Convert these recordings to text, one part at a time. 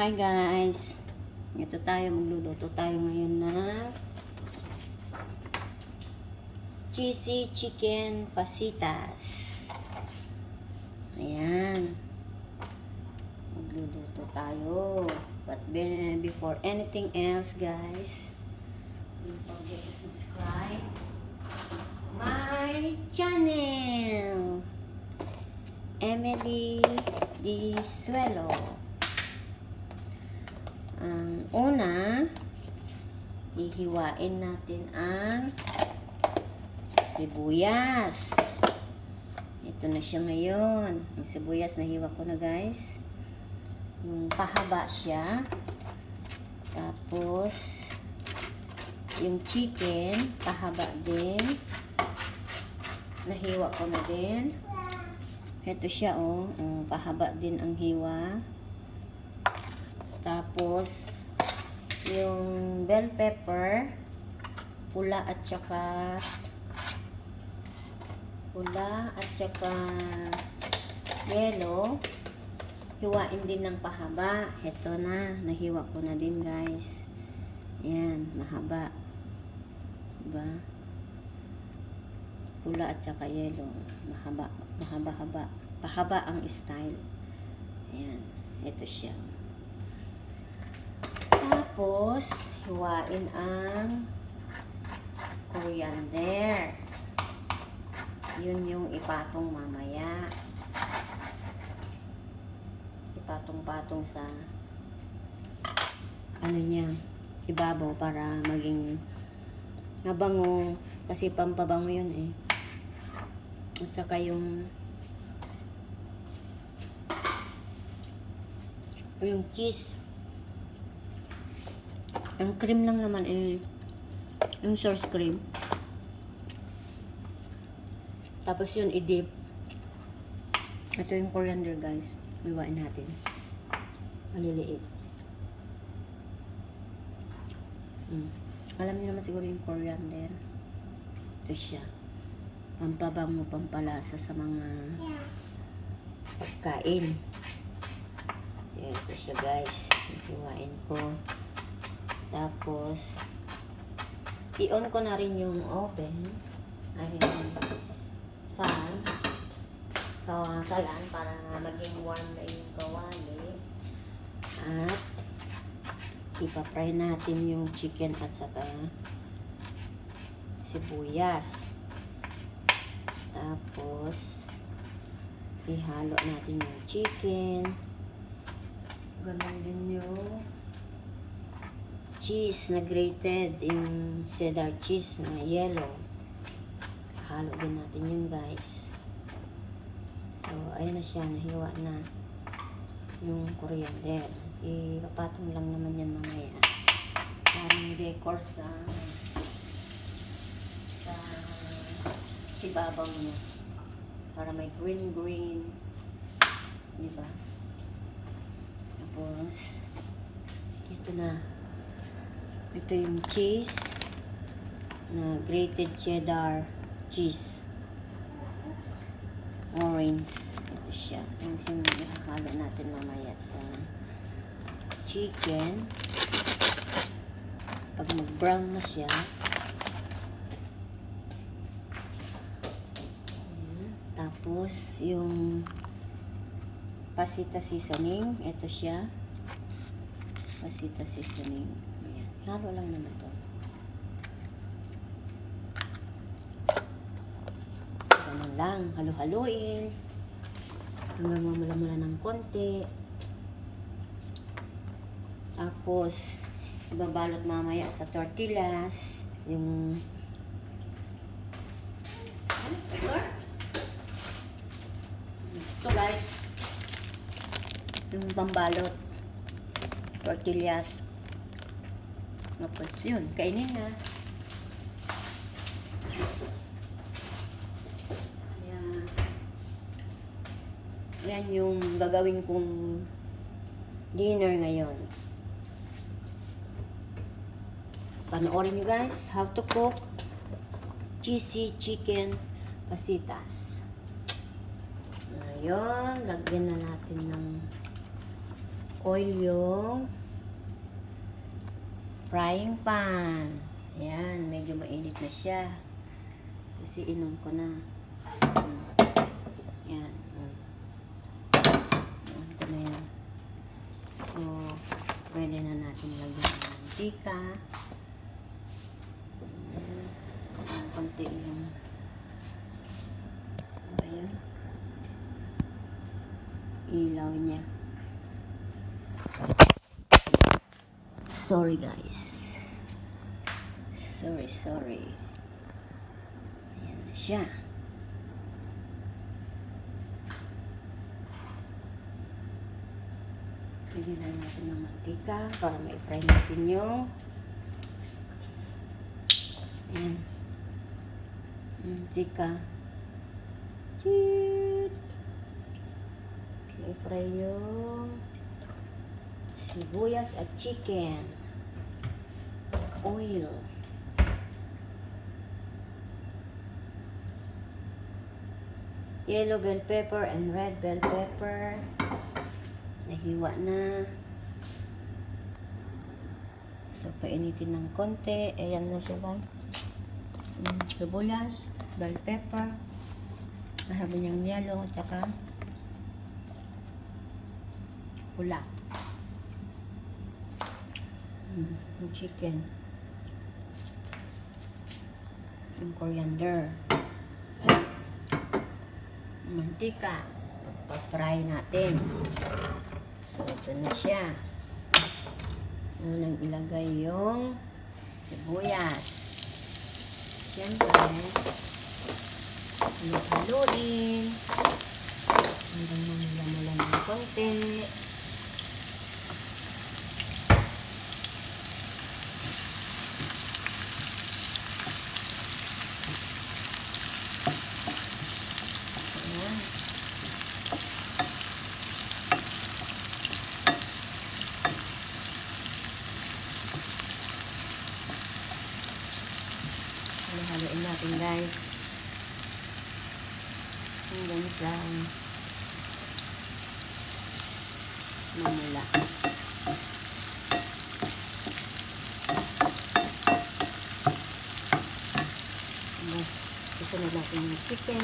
Hi guys! Magluluto tayo ngayon ng cheesy chicken fajitas. Ayan. Magluluto tayo. But before anything else guys, don't forget to subscribe my channel, Emily Disuelo. Ang una, hihiwain natin ang sibuyas. Ito na siya ngayon. Ang sibuyas nahiwa ko na guys. Yung pahaba siya. Tapos, yung chicken, pahaba din. Nahiwa ko na din. Ito siya pahaba din ang hiwa. Tapos, yung bell pepper, pula at saka yellow, hiwain din ng pahaba. Ito na, nahiwa ko na din guys. Ayan, mahaba. Diba? Pula at saka yellow, mahaba-haba. Pahaba ang style. Ayan, ito siya. Tapos, hiwain ang coriander. Yun yung ipatong mamaya. Ipatong-patong sa ibabaw para maging mabango. Kasi pampabango yun eh. At saka yung cheese. Ang cream lang naman yung source cream. Tapos yun i-dip. Ito yung coriander guys. Iwain natin. Maliliit. Alam niyo naman siguro yung coriander. Ito siya. Pampabango, pampalasa sa mga pagkain. Ito siya guys. Iwain ko. Tapos, i-on ko na rin yung oven. Ay, yung fan. Kalan para maging warm na yung kawali. At, ipa-fry natin yung chicken at saka sibuyas. Tapos, ihalo natin yung chicken. Ganon din yung cheese na grated, yung cheddar cheese na yellow. Halo din natin yun guys. So, ayun na siya, nahiwa na yung coriander. Ipapatong lang naman yan mamaya. Parang decor sa ibabaw niya. Para may green. Diba? Tapos, ito na. Ito yung cheese na grated cheddar cheese. Orange. Ito siya. Yung sinahalo natin mamaya sa chicken. Pag mag-brown na siya. Tapos, yung pasita seasoning. Ito siya. Pasita seasoning. Halo lang naman to. Ganun lang. Halo-haloin. Hanggang mamula-mula ng konti. Tapos, ibabalot mamaya sa tortillas. Yung ito guys. Yung pambalot. Tortillas. Tapos yun, kainin na. Yan yung gagawin kong dinner ngayon. Panoorin nyo guys how to cook cheesy chicken fajitas. Ngayon, lagyan na natin ng oil yung frying pan. Ayan, medyo mainit na siya. Kasi inon ko na. Ayan. Inon ko na yan. So, pwede na natin lagyan ng mantika. Konti yung ba yun? Ilaw niya. Sorry guys. Sorry. Ayan na siya. Lagyan na natin ng mantika para ma-fry natin yung ayan. Mantika. I-fry yung sibuyas at chicken. Oil. Yellow bell pepper and red bell pepper. Nahiwa na. So, painitin ng konti. Ayan na siya ba? Sibuyas, bell pepper. Mahabi niyang yellow, tsaka pula. Yung chicken. Yung coriander. Mantika. Pag-fry natin. So, ito na siya. Unang ilagay yung sibuyas. Siyempre, haluin. Hanggang mamula-mula ng konti. Haluin natin guys hanggang sa mamula. Isunod natin yung chicken.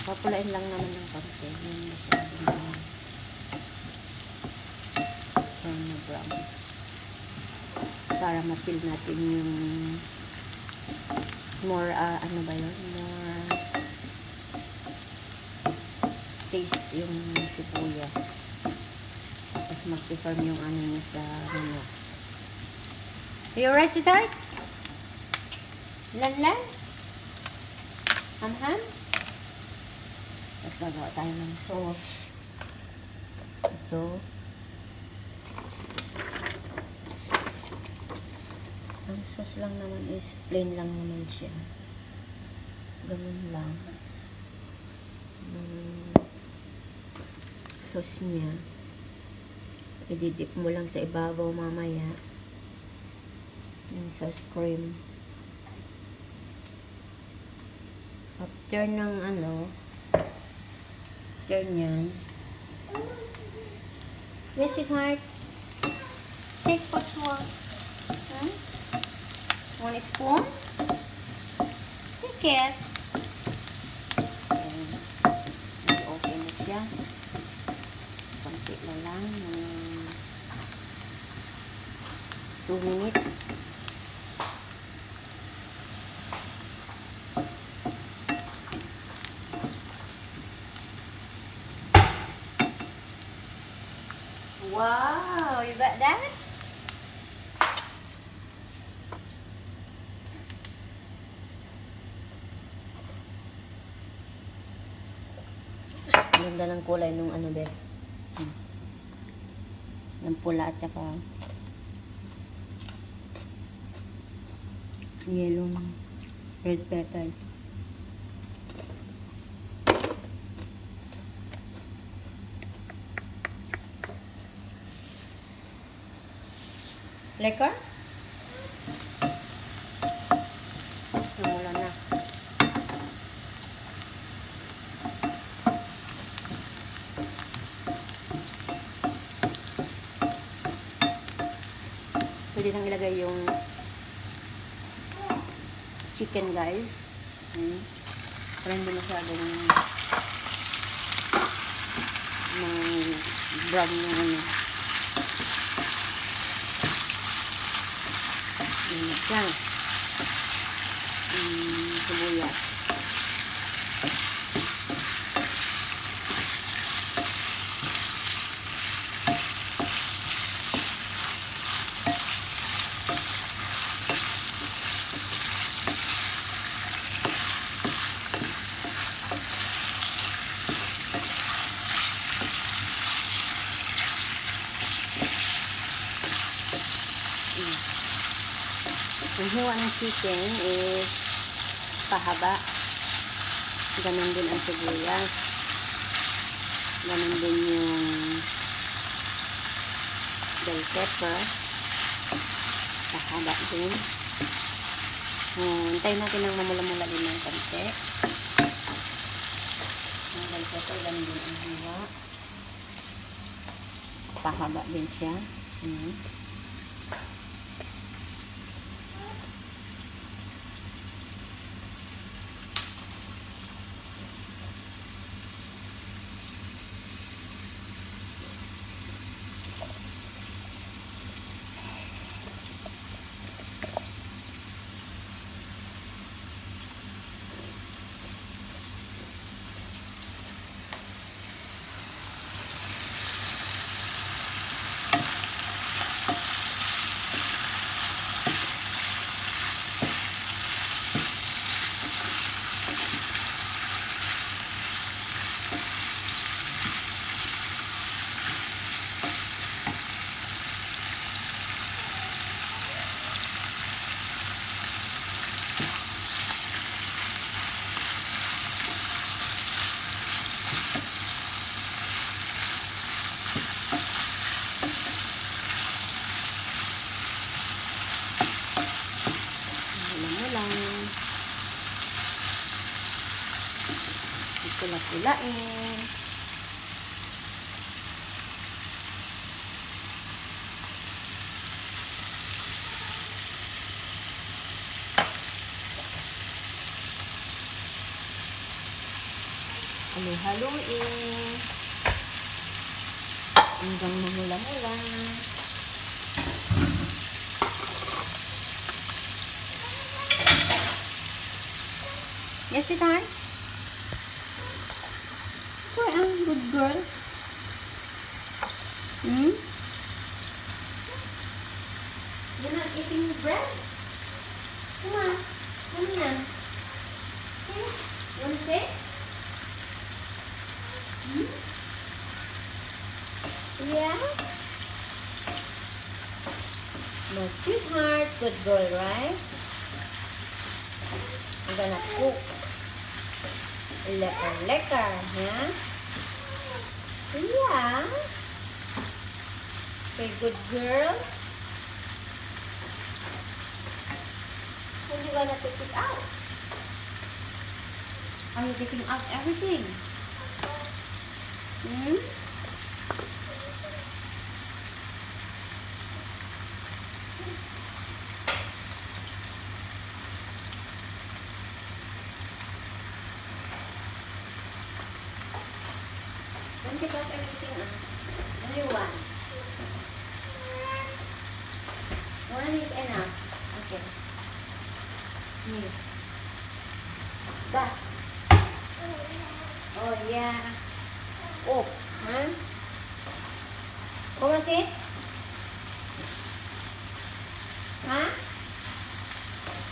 Papulain lang naman ng konti. Yan masyadong na brown. Para ma-feel natin yung more, ano ba yun? More taste yung sibuyas. Tapos mag-perform yung ano niya sa ano. Are you ready to start? Lan? Ham? Tapos gagawa tayo ng sauce. Ito. Ang sauce lang naman is plain lang naman siya. Ganun lang. Sauce niya. I-dip mo lang sa ibabaw mamaya. Yung sauce cream. After ng ano, turn yan. Yes, sweetheart. Take what you want. Huh? 1 spoon? Take it. And okay na siya. Konti na lang. 2 minutes. Wow, you got that? Ganda ng kulay nung ano, bet. Ng pula at saka yellow red pepper. Lekker? Namula na. Pwede nang ilagay yung chicken, guys. Para hindi masyadong brown yung ano. Yan. Sibuyas. Ang hiwa ng chicken is pahaba. Ganon din ang sibuyas. Ganon din yung bell pepper. Pahaba din. Hintayin natin ng mamula-mula din ng konti. Ang bell pepper, ganon din ang hiwa. Pahaba din siya. Pula-pulain. Halu-haluin. Hanggang mamula-mula. Yes, sweetheart? Why am good girl? You're not eating bread? Come on. Come here. You want to say? Yeah? My sweetheart. Good girl, right? I'm gonna cook. Lekker, yeah? Yeah. Okay, good girl. When you gonna take it out? Are you taking out everything? Don't take out everything. Only one. One is enough. Okay. Here. Back. Oh, yeah. Oh, huh? Come on, sit. Huh?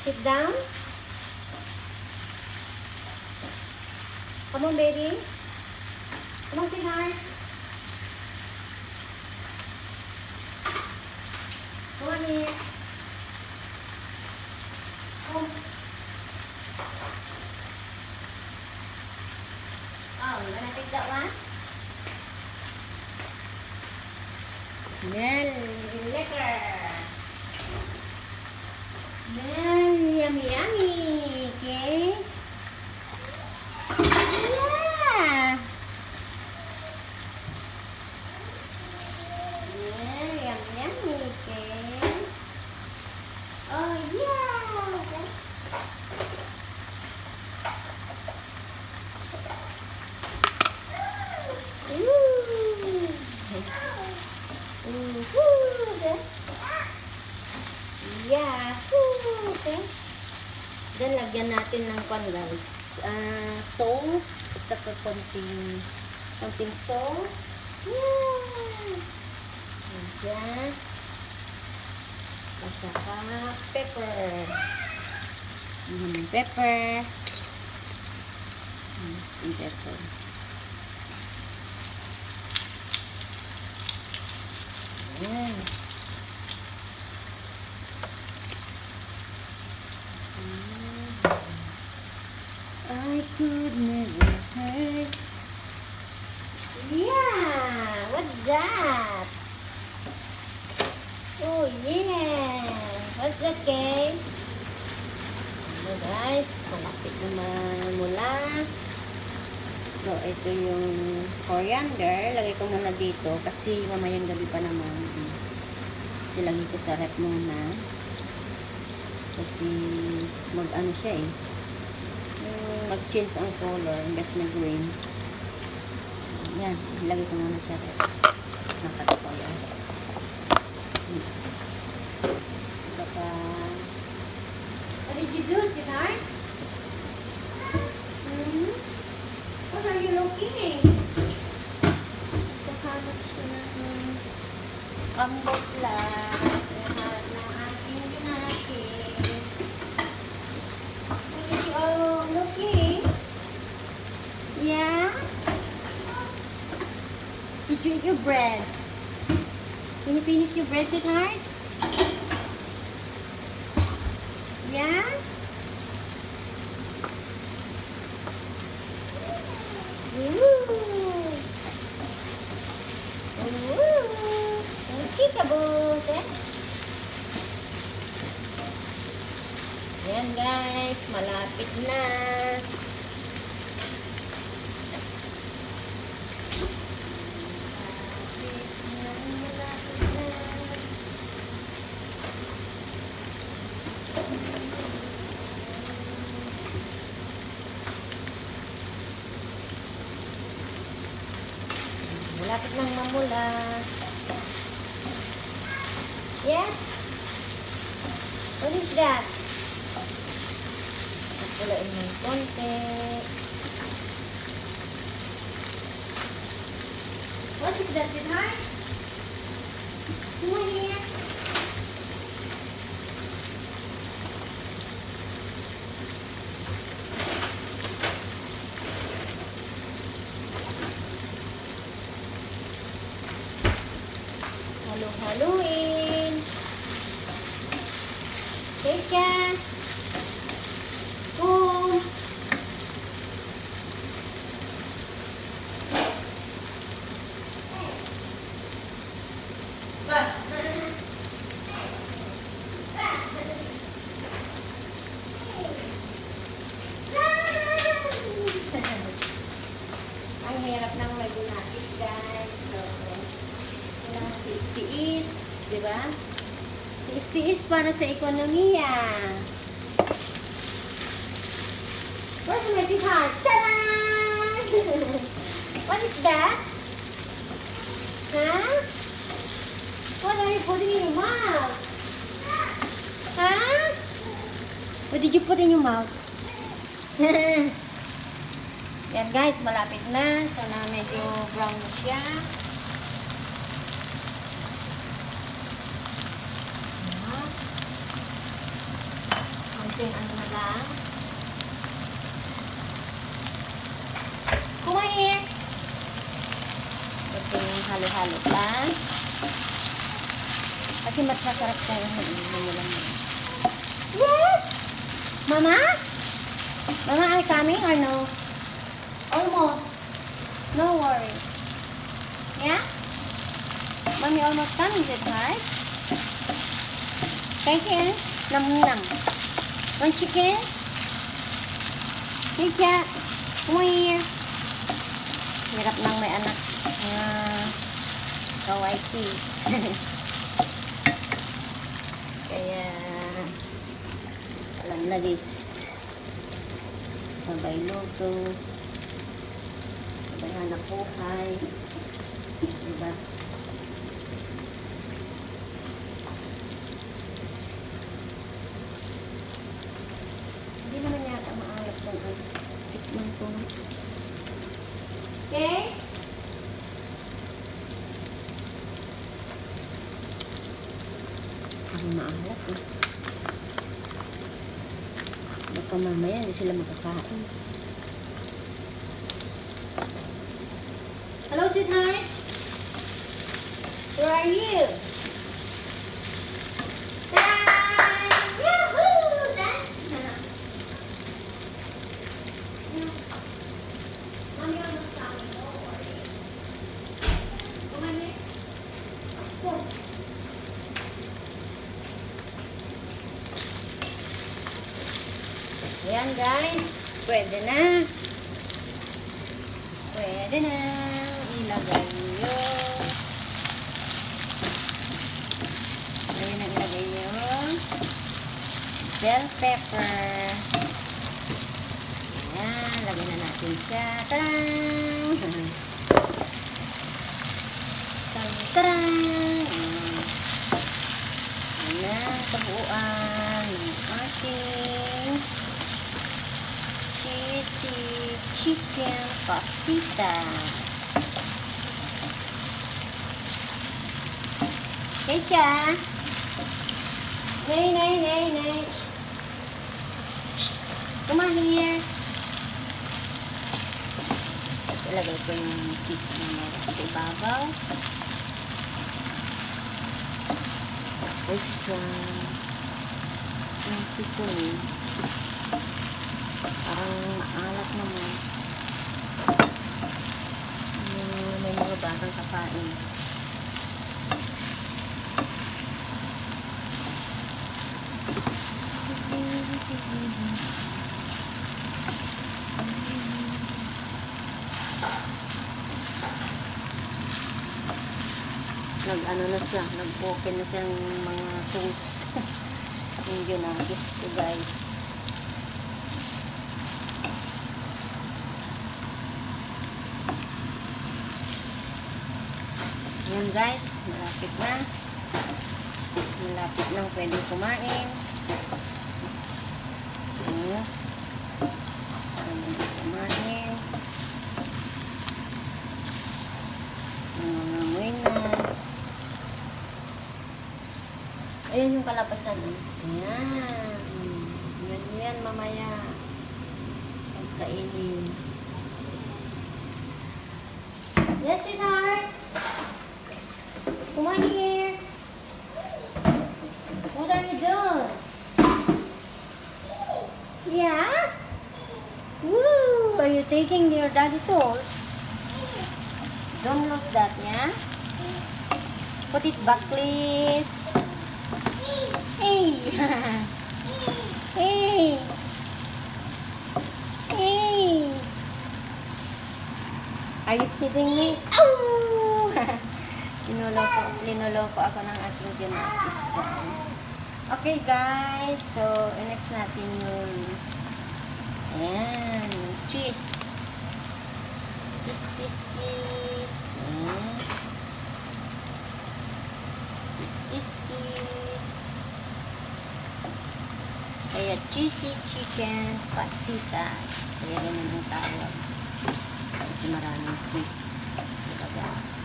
Sit down. Come on, baby. Come on, sweetheart. Come on here. Come. Oh, you wanna take that one? Smell lekker. Very yummy, yummy. Okay. Yeah. Very yummy, yummy. Okay. Oh yeah. Ooh. Ooh. Yeah. Okay. Then, lagyan natin ng pan, guys. Salt. Saka konting salt. Yeah. Ayan. Saka pepper. Pepper. Pepper. Ayan. I could never hurt. Yeah, what's that? Oh yeah, what's that, Kay? Hello guys, malapit naman mula. So ito yung coriander. Lagay ko muna dito kasi mamayang gabi pa naman. Kasi lagay ko sa rep muna. Kasi mag-ano siya eh. Mag-change ang color, imbes na green. Yan, ilagay ko muna sa rep. Nakatapaw yan. Baka... What did you do, sweetheart? What are you looking? Nakahanap siya ng kambot lang. Lahat ng ating ginakis. What are you all looking? Yeah? Did you eat your bread? Can you finish your bread, sweetheart? Yeah? Ooh. Peekaboo. Ayan guys, malapit na. Malapit nang mamula. Yes? What is that? Pulain ng konti. What is that, sweetheart? Come on here. Halo-haloin. Kecha. Boom. Ang hirap ng magunatis, guys. So, kailangan tiis-tiis, di ba? Tiis-tiis para sa ekonomiya. Where's my sweetheart? Ta-da! What is that? Huh? What are you putting in your mouth? Huh? What did you put in your mouth? Yan guys, malapit na. So na medyo brown na siya. Konting ano na lang. Come here. Konting halo-halo lang. Kasi mas masarap kung ano lang. Yes! Mama? Mama, are you coming or no? Almost. No worry. Yeah? Mommy almost coming, is it right? Thank you. Nam-nam. One chicken? Hey, Cha. Come here. Hirap nang may anak na kawaiti. Kaya, alam na this. Sabay luto. Sabay hanap buhay. Diba? Hindi naman yata maalat kung ano. Tikman ko. Okay? Parang maalat eh. Baka mamaya hindi sila makakain. Hello, sweetheart. Where are you? Dad! Yahoo! Dad! Mommy understand. Don't worry. Come on here. Go. Ayan guys, pwede na. Pwede na. Ilagay nyo. Ayan na ilagay nyo. Bell pepper. Ayan, lagay na natin siya. Tarang! Tarang! Ayan, kabuuan ng ating cheesy chicken pasitas. Okay, Cha. Nay, nay, nay, nay. Shh. Come on here. Tapos ilagay ko yung cheese na meron sa ibabaw. Tapos, yung seasoning. Parang alat naman. May mga batang kakain. Nag-ano na siya, nag-open na siya ng mga tools. Yung ginagis ko guys. Yan guys, malapit na. Malapit nang pwedeng kumain. Pwedeng kumain. Nangangamoy na. Ayan yung kalapasan. Ayan. Yan mamaya. Pagkainin. Yes, sweetheart. Come on here. What are you doing? Yeah? Woo! Are you taking your daddy tools? Don't lose that, yeah? Put it back, please. Hey! Hey! Hey! Are you kidding me? Ow! Linuloko ako ng aking ginagis, guys. Okay, guys. So, next natin yung ayan, yung cheese. Cheese. Ayan. Cheese. Kaya cheesy chicken pasitas. Kaya ganun ang tawag. Kasi maraming cheese. Diba, guys?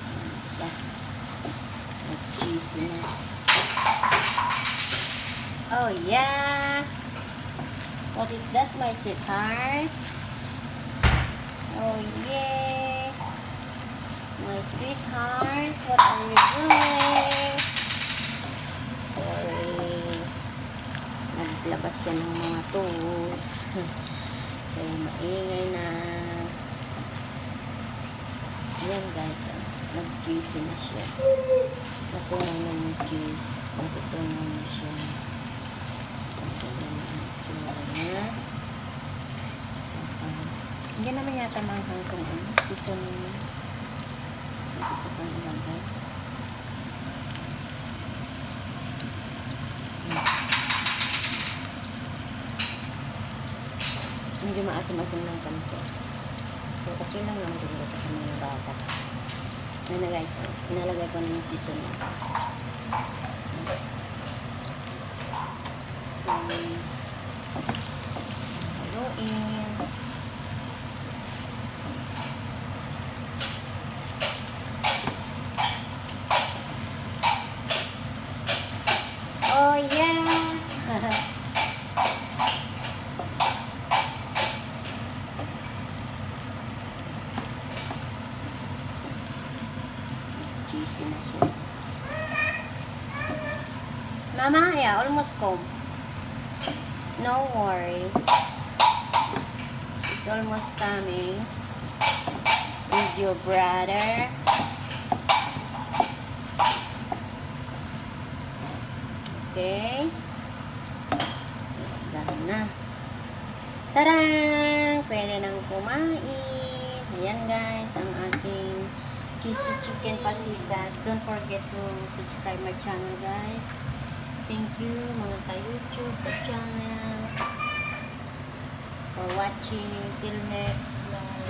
Ayan siya. Cheesy na. Oh, yeah. What is that, my sweetheart? Oh, yeah. My sweetheart, what are you doing? Sorry. Naglabas siya ng mga tools. Kaya maingay na. Ayan guys, nag-juicy na siya. natunaw yung cheese. Natutunaw na siya. Ito na yung itsura niya. Saka, hindi naman yata manghang kung ano. Season niya. Ito ko pang ilagay. Medyo maasim-asim lang kanto. So, okay lang naman siguro sa mga bata. Ayan na guys, inalagay ko na yung season niya. So, haluin. Oh yeah! Cheesy na siya. Mama, yeah, almost come. No worry. It's almost coming. With your brother. Okay. Dahil na. Tarang! Pwede nang kumain. Ayan guys, ang ating cheesy chicken pasitas. Don't forget to subscribe my channel guys. Thank you mga ka-YouTube channel for watching. Till next vlog.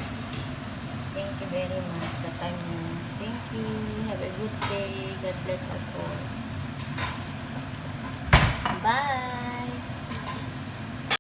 Thank you very much sa time mo. Thank you. Have a good day. God bless us all. Bye!